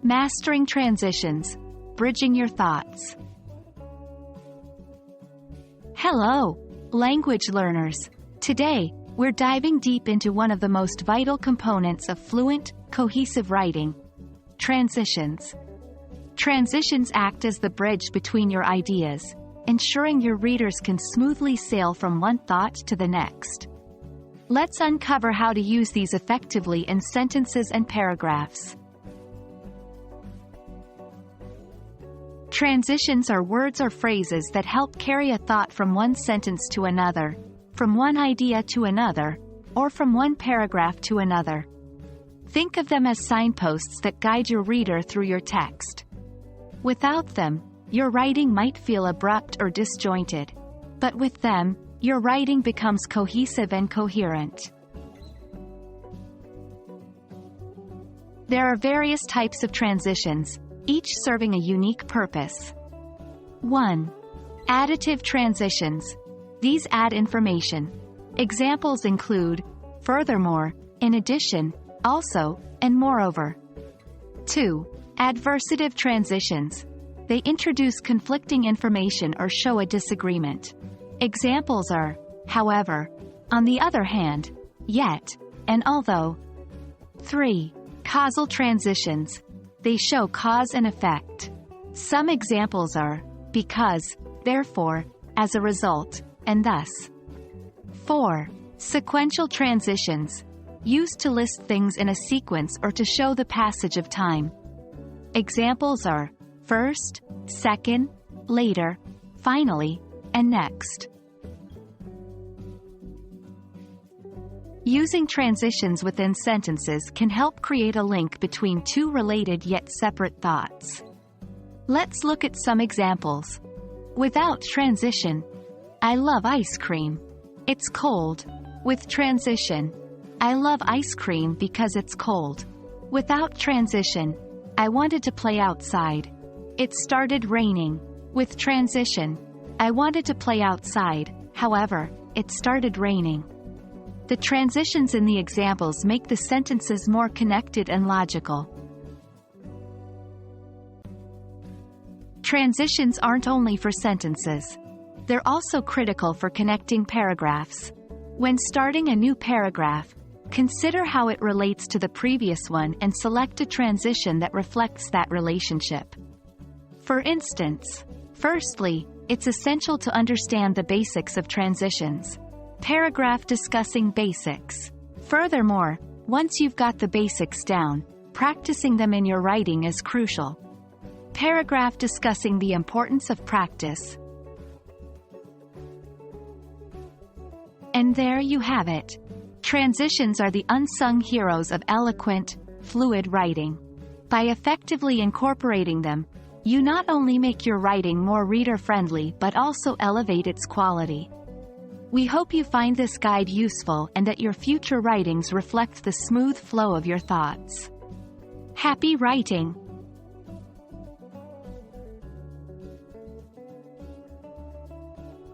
Mastering transitions. Bridging your thoughts. Hello, language learners. Today, we're diving deep into one of the most vital components of fluent, cohesive writing: transitions. Transitions act as the bridge between your ideas, ensuring your readers can smoothly sail from one thought to the next. Let's uncover how to use these effectively in sentences and paragraphs. Transitions are words or phrases that help carry a thought from one sentence to another, from one idea to another, or from one paragraph to another. Think of them as signposts that guide your reader through your text. Without them, your writing might feel abrupt or disjointed. But with them, your writing becomes cohesive and coherent. There are various types of transitions, each serving a unique purpose. 1. Additive transitions. These add information. Examples include furthermore, in addition, also, and moreover. 2. Adversative transitions. They introduce conflicting information or show a disagreement. Examples are, however, on the other hand, yet, and although. 3. Causal transitions. They show cause and effect. Some examples are, because, therefore, as a result, and thus. 4. Sequential transitions. Used to list things in a sequence or to show the passage of time. Examples are, first, second, later, finally, and next. Using transitions within sentences can help create a link between two related yet separate thoughts. Let's look at some examples. Without transition, I love ice cream. It's cold. With transition, I love ice cream because it's cold. Without transition, I wanted to play outside. It started raining. With transition, I wanted to play outside, however, it started raining. The transitions in the examples make the sentences more connected and logical. Transitions aren't only for sentences. They're also critical for connecting paragraphs. When starting a new paragraph, consider how it relates to the previous one and select a transition that reflects that relationship. For instance, firstly, it's essential to understand the basics of transitions. Paragraph discussing basics. Furthermore, once you've got the basics down, practicing them in your writing is crucial. Paragraph discussing the importance of practice. And there you have it. Transitions are the unsung heroes of eloquent, fluid writing. By effectively incorporating them, you not only make your writing more reader-friendly but also elevate its quality. We hope you find this guide useful and that your future writings reflect the smooth flow of your thoughts. Happy writing!